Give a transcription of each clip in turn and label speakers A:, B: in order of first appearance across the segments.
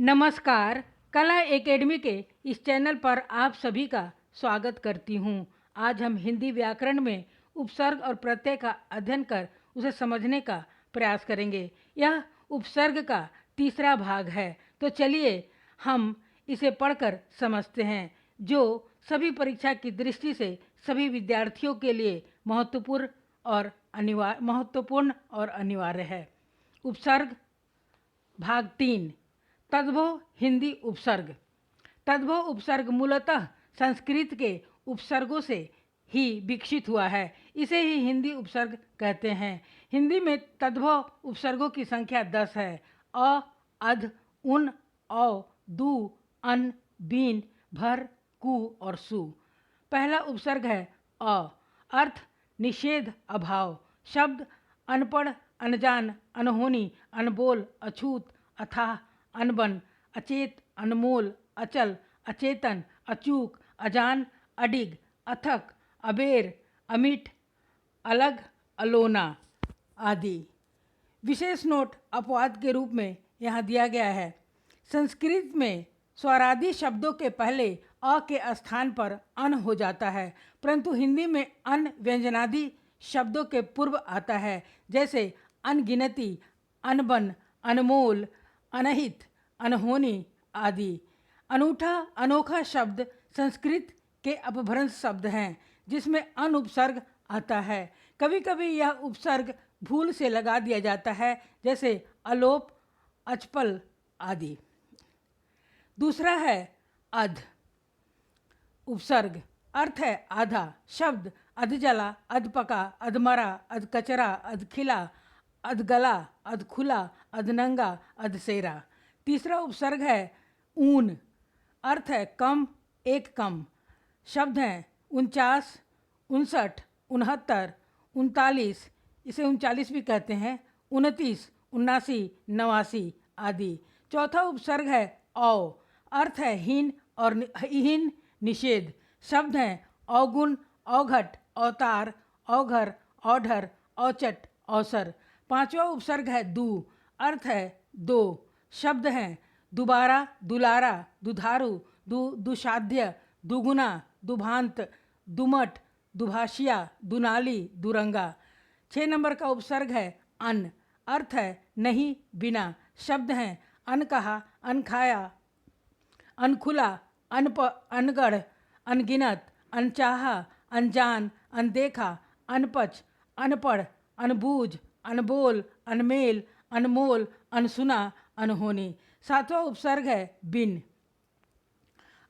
A: नमस्कार। कला एकेडमी के इस चैनल पर आप सभी का स्वागत करती हूँ। आज हम हिंदी व्याकरण में उपसर्ग और प्रत्यय का अध्ययन कर उसे समझने का प्रयास करेंगे। यह उपसर्ग का तीसरा भाग है, तो चलिए हम इसे पढ़कर समझते हैं, जो सभी परीक्षा की दृष्टि से सभी विद्यार्थियों के लिए महत्वपूर्ण और अनिवार्य है। उपसर्ग भाग 3, तद्भव हिंदी उपसर्ग। तद्भव उपसर्ग मूलतः संस्कृत के उपसर्गों से ही विकसित हुआ है। इसे ही हिंदी उपसर्ग कहते हैं। हिंदी में तद्भव उपसर्गों की संख्या 10 है। अ, अध, उन, औ, दु, अन, बीन, भर, कु और सु। पहला उपसर्ग है अ। अर्थ निषेध, अभाव। शब्द अनपढ़, अनजान, अनहोनी, अनबोल, अछूत, अथाह, अनबन, अचेत, अनमोल, अचल, अचेतन, अचूक, अजान, अडिग, अथक, अबेर, अमिट, अलग, अलोना आदि। विशेष नोट अपवाद के रूप में यहाँ दिया गया है। संस्कृत में स्वरादि शब्दों के पहले अ के स्थान पर अन हो जाता है, परंतु हिंदी में अन व्यंजनादि शब्दों के पूर्व आता है, जैसे अनगिनती, अनबन, अनमोल, अनहित, अनहोनी आदि। अनूठा, अनोखा शब्द संस्कृत के अपभ्रंश शब्द हैं, जिसमें अन उपसर्ग आता है। कभी कभी यह उपसर्ग भूल से लगा दिया जाता है, जैसे अलोप, अचपल आदि। दूसरा है अध उपसर्ग। अर्थ है आधा। शब्द अधजला, अधपका, अधमरा, अधकचरा, अधखिला, अधगला, अधखुला, अधनंगा, अधसेरा। तीसरा उपसर्ग है ऊन। अर्थ है कम, एक कम। शब्द हैं 49, 59, 69, 39, इसे 39 भी कहते हैं, 29, 79, 89 आदि। चौथा उपसर्ग है औ। अर्थ है हीन और हीन, निषेध। शब्द हैं अवगुण, अवघट, अवतार, अवघर, औढर, औचट, अवसर। पांचवा उपसर्ग है दु। अर्थ है दो। शब्द हैं दुबारा, दुलारा, दुधारू, दुसाध्य, दुगुना, दुभांत, दुमट, दुभाषिया, दुनाली, दुरंगा। 6 नंबर का उपसर्ग है अन। अर्थ है नहीं, बिना। शब्द हैं अनकहा, अनखाया, अनखुला, अनगढ़, अनगिनत, अनचाहा, अनजान, अनदेखा, अनपच, अनपढ़, अनबूझ, अनबोल, अनमेल, अनमोल, अनसुना, अनहोनी। सातवां उपसर्ग है बिन।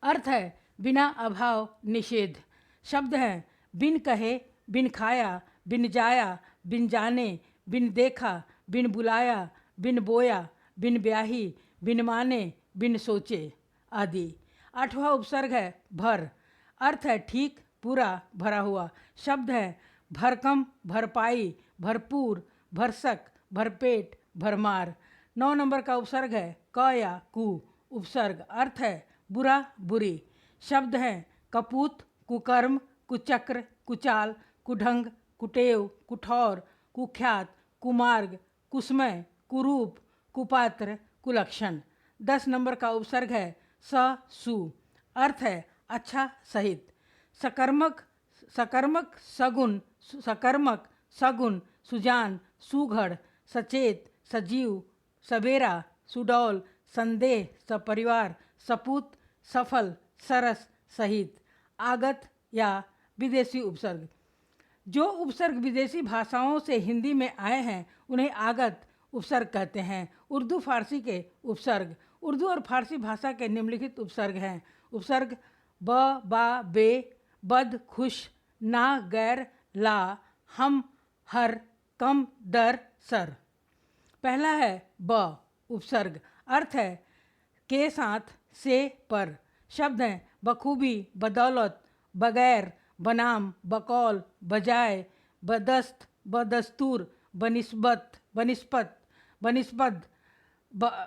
A: अर्थ है बिना, अभाव, निषेध। शब्द हैं बिन कहे, बिन खाया, बिन जाया, बिन जाने, बिन देखा, बिन बुलाया, बिन बोया, बिन ब्याही, बिन माने, बिन सोचे आदि। आठवां उपसर्ग है भर। अर्थ है ठीक, पूरा, भरा हुआ। शब्द है भरकम, भरपाई, भरपूर, भरसक, भरपेट, भरमार। 9 नंबर का उपसर्ग है क या कु उपसर्ग। अर्थ है बुरा, बुरी। शब्द हैं कपूत, कुकर्म, कुचक्र, कुचाल, कुढंग, कुटेव, कुठौर, कुख्यात, कुमार्ग, कुसमय, कुरूप, कुपात्र, कुलक्षण। 10 नंबर का उपसर्ग है स, सु। अर्थ है अच्छा, सहित। सकर्मक, सकर्मक, सगुन, सकर्मक, सगुन, सुजान, सुघड़, सचेत, सजीव, सवेरा, सुडौल, संदेह, सपरिवार, सपूत, सफल, सरस, सहित। आगत या विदेशी उपसर्ग। जो उपसर्ग विदेशी भाषाओं से हिंदी में आए हैं उन्हें आगत उपसर्ग कहते हैं। उर्दू फारसी के उपसर्ग। उर्दू और फारसी भाषा के निम्नलिखित उपसर्ग हैं। उपसर्ग ब, बा, बे, बद, खुश, ना, गैर, ला, हम, हर, कम, दर, सर। पहला है ब उपसर्ग। अर्थ है के साथ, से, पर। शब्द हैं बखूबी, बदौलत, बगैर, बनाम, बकौल, बजाय, बदस्त, बदस्तूर, बनिस्बत, बनिस्पत, बनिस्बत,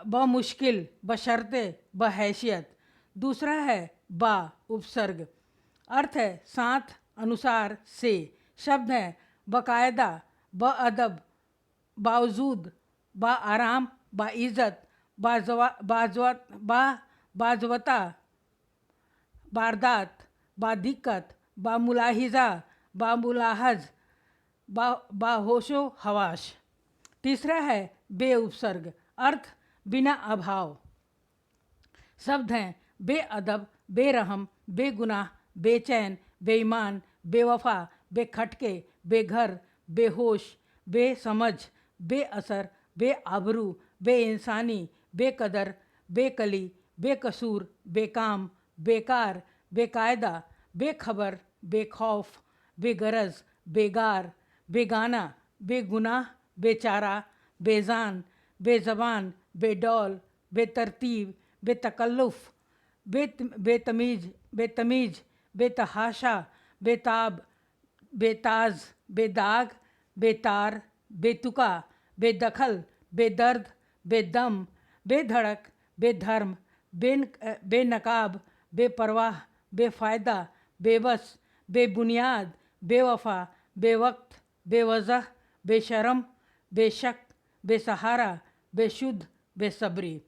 A: बमुश्किल, बशर्ते, बहैसियत। दूसरा है बा उपसर्ग। अर्थ है साथ, अनुसार, से। शब्द हैं बकायदा, बअदब, बावजूद, बाआराम, बाइज्जत, बाजवता, बारदात, बादिक्कत, बामुलाहिजा, बामुलाहज, बाहोशो हवाश। तीसरा है बे उपसर्ग, अर्थ बिना अभाव। शब्द हैं बेअदब, बेरहम, बेगुनाह, बेचैन, बेईमान, बेवफा, बेखटके, बेघर, बेहोश, बेसमझ, बेअसर, बेआबरू, बेइंसानी, बेकदर, बेकली, बेकसूर, बेकाम, बेकार, बेकायदा, बेखबर, बेखौफ, बेगरज, बेगार, बेगाना, बेगुनाह, बेचारा, बेजान, बेज़बान, बेडौल, बेतरतीब, बेतकल्लुफ़, बेतमीज़, बेतहाशा, बेताब, बेताज, बेदाग, बेतार, बेतुका, बेदखल, बेदर्द, बेदम, बेधड़क, बेधर्म, बेनकाब, बेपरवाह, बेफ़ायदा, बेबस, बेबुनियाद, बेवफा, बेवक्त, बेवजह, बेशरम, बेशक, बेसहारा, बेशुद्ध, बेसब्री।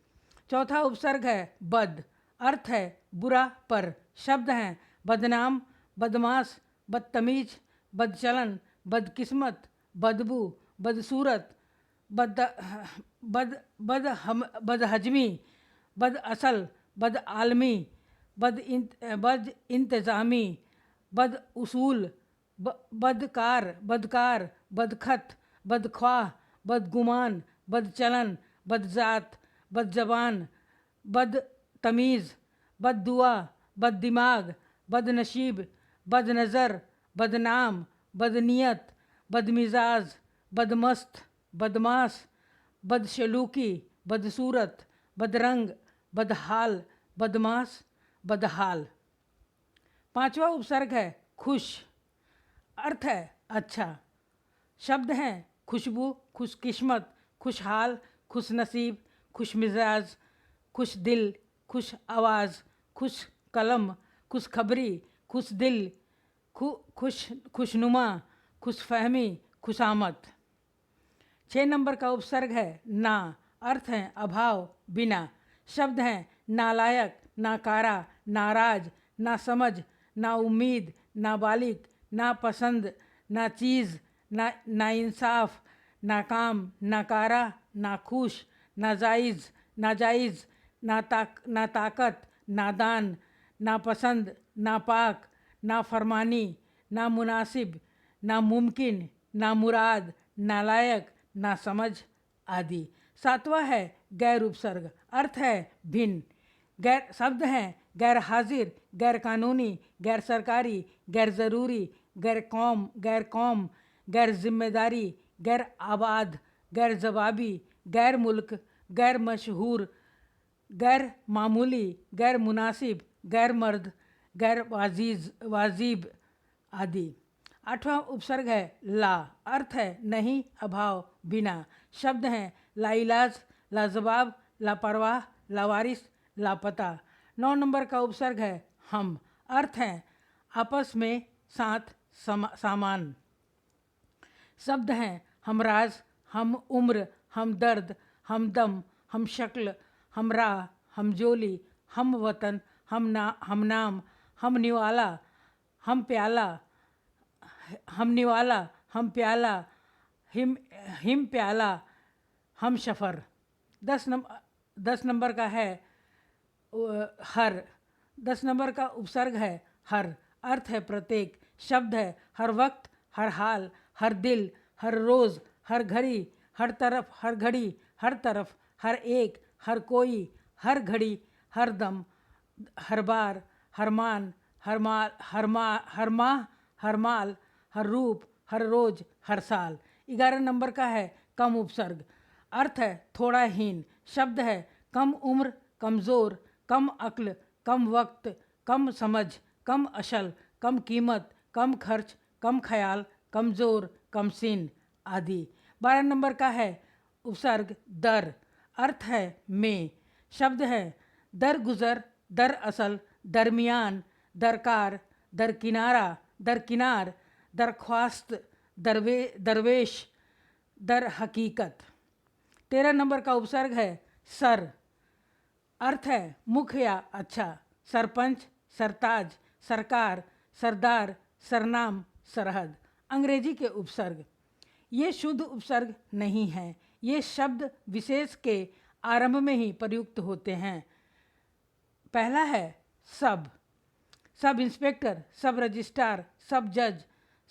A: चौथा उपसर्ग है बद, अर्थ है बुरा पर। शब्द हैं बदनाम, बदमाश, बदतमीज, बदचलन, बदकिस्मत, बदबू, बदसूरत, बदहजमी, बदअसल, बदआलमी, बदइंतज़ामी, बदउसूल, बदकार, बदखत, बदख्वाह, बदगुमान, बदचलन, बदजात, बदजबान, बदतमीज़, बददुआ, बददिमाग, बदनसीब, बदनज़र, बदनाम, बदनीयत, बदमिजाज, बदमस्त, बदमाश, बदशलूकी, बदसूरत, बदरंग, बदहाल, बदमाश, बदहाल। पांचवा उपसर्ग है खुश, अर्थ है अच्छा। शब्द हैं खुशबू, खुशकिस्मत, खुशहाल, खुशनसीब, खुशमिजाज, खुश दिल, खुश आवाज़, खुश कलम, खुशखबरी, खुश दिल, खुशनुमा, खुशफहमी, खुशामद। 6 नंबर का उपसर्ग है ना, अर्थ है अभाव, बिना। शब्द हैं नालायक, नाकारा, नाराज, नासमझ, नाउम्मीद, नाबालिग, नापसंद, नाचीज़, नाइंसाफ, नाकाम, नाकारा, नाखुश, नाजायज़, नाताकत, नादान, नापसंद, नापाक, नाफरमानी, नामुनासिब, नामुमकिन, नामुराद, नालायक, नासमझ आदि। 7वां है गैर उपसर्ग, अर्थ है भिन्न। गैर शब्द हैं गैर हाजिर, गैर कानूनी, गैर सरकारी, गैर ज़रूरी, गैर कौम, गैर जिम्मेदारी, गैर आबाद, गैर जवाबी, गैर मुल्क, गैर मशहूर, गैर मामूली, गैर मुनासिब, गैर मर्द, गैर वाजिब आदि। 8वां उपसर्ग है ला, अर्थ है नहीं, अभाव, बिना। शब्द हैं लाइलाज, लाजवाब, लापरवाह, लावारिस, लापता। 9 नंबर का उपसर्ग है हम, अर्थ हैं आपस में, साथ, सामान। शब्द हैं हमराज, हम उम्र, हम दर्द, हमदम, हम शक्ल, हम राह, हम जोली, हम वतन, हम नाम, हम निवाला, हम प्याला, हम प्याला, हिम प्याला, हम शफर। 10 नंबर का है हर। 10 नंबर का उपसर्ग है हर, अर्थ है प्रत्येक। शब्द है हर वक्त, हर हाल, हर दिल, हर रोज़, हर घड़ी, हर तरफ, हर घड़ी, हर तरफ, हर एक, हर कोई, हर घड़ी, हर दम, हर बार, हर मान, हर माह, हर माल, हर रूप, हर रोज, हर साल। 11 नंबर का है कम उपसर्ग, अर्थ है थोड़ा हीन। शब्द है कम उम्र, कमज़ोर, कम अक्ल, कम वक्त, कम समझ, कम अशल, कम कीमत, कम खर्च, कम ख्याल, कमज़ोर, कम सीन आदि। 12 नंबर का है उपसर्ग दर, अर्थ है में। शब्द है दरगुजर, दरअसल, दरमियान, दरकार, दरकिनार, दरख्वास्त, दरवेश, दर हकीकत। 13 नंबर का उपसर्ग है सर अर्थ है मुख्य या अच्छा, सरपंच, सरताज, सरकार, सरदार, सरनाम, सरहद। अंग्रेजी के उपसर्ग ये शुद्ध उपसर्ग नहीं हैं, ये शब्द विशेष के आरंभ में ही प्रयुक्त होते हैं। पहला है सब, सब इंस्पेक्टर, सब रजिस्ट्रार, सब जज,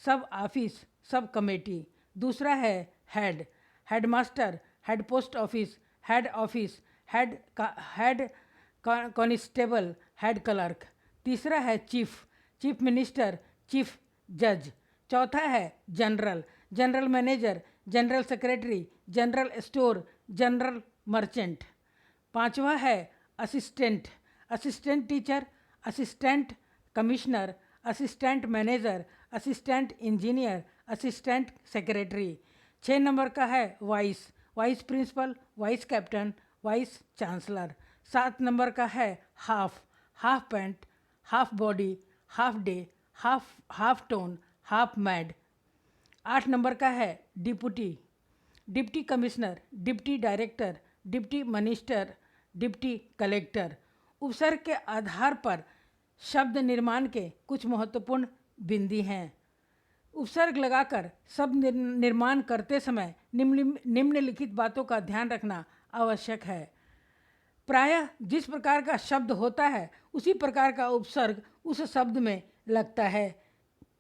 A: सब ऑफिस, सब कमेटी। दूसरा है head, headmaster, head post office, head office, head constable, head clerk. तीसरा है चीफ, चीफ मिनिस्टर, चीफ जज। चौथा है general, general manager, general secretary, general store, general merchant. पांचवा है assistant, assistant teacher, assistant commissioner, assistant manager, assistant engineer, assistant secretary. 6 number का है vice, vice principal, vice captain, vice chancellor. 7 number का है half, half pant, half body, half day, half tone, half mad. 8 number का है deputy, deputy commissioner, deputy director, deputy minister, deputy collector. उपसर्ग के आधार पर शब्द निर्माण के कुछ महत्वपूर्ण बिंदी हैं। उपसर्ग लगाकर शब्द निर्माण करते समय निम्नलिखित बातों का ध्यान रखना आवश्यक है। प्रायः जिस प्रकार का शब्द होता है उसी प्रकार का उपसर्ग उस शब्द में लगता है।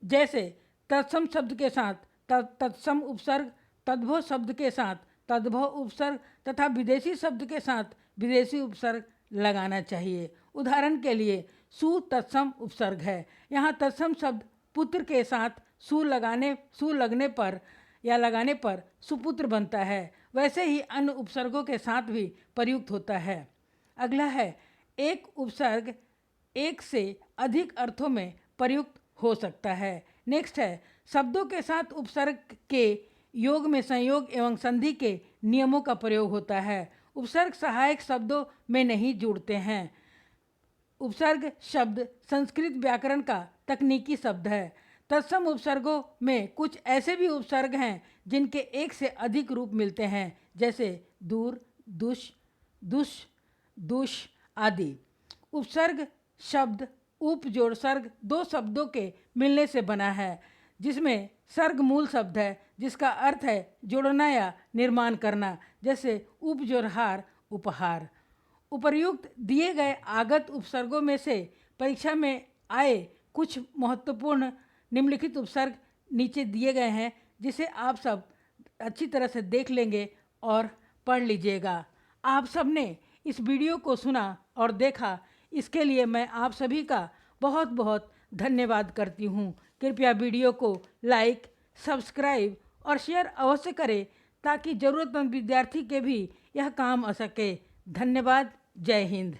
A: जैसे तत्सम शब्द के साथ तत्सम उपसर्ग, तद्भव शब्द के साथ तद्भव उपसर्ग तथा विदेशी शब्द के साथ विदेशी उपसर्ग लगाना चाहिए। उदाहरण के लिए सु तत्सम उपसर्ग है। यहाँ तत्सम शब्द पुत्र के साथ सु लगने पर या लगाने पर सुपुत्र बनता है। वैसे ही अन्य उपसर्गों के साथ भी प्रयुक्त होता है। अगला है एक उपसर्ग एक से अधिक अर्थों में प्रयुक्त हो सकता है। नेक्स्ट है शब्दों के साथ उपसर्ग के योग में संयोग एवं संधि के नियमों का प्रयोग होता है। उपसर्ग सहायक शब्दों में नहीं जुड़ते हैं। उपसर्ग शब्द संस्कृत व्याकरण का तकनीकी शब्द है। तत्सम उपसर्गों में कुछ ऐसे भी उपसर्ग हैं जिनके एक से अधिक रूप मिलते हैं, जैसे दूर, दुष, दुष, दुष आदि। उपसर्ग शब्द उपजोड़ सर्ग दो शब्दों के मिलने से बना है, जिसमें सर्ग मूल शब्द है जिसका अर्थ है जोड़ना या निर्माण करना, जैसे उपजोड़हार, उपहार। उपर्युक्त दिए गए आगत उपसर्गों में से परीक्षा में आए कुछ महत्वपूर्ण निम्नलिखित उपसर्ग नीचे दिए गए हैं, जिसे आप सब अच्छी तरह से देख लेंगे और पढ़ लीजिएगा। आप सब ने इस वीडियो को सुना और देखा, इसके लिए मैं आप सभी का बहुत बहुत धन्यवाद करती हूँ। कृपया वीडियो को लाइक, सब्सक्राइब और शेयर अवश्य करें ताकि ज़रूरतमंद विद्यार्थी के भी यह काम आ सके। धन्यवाद। जय हिंद।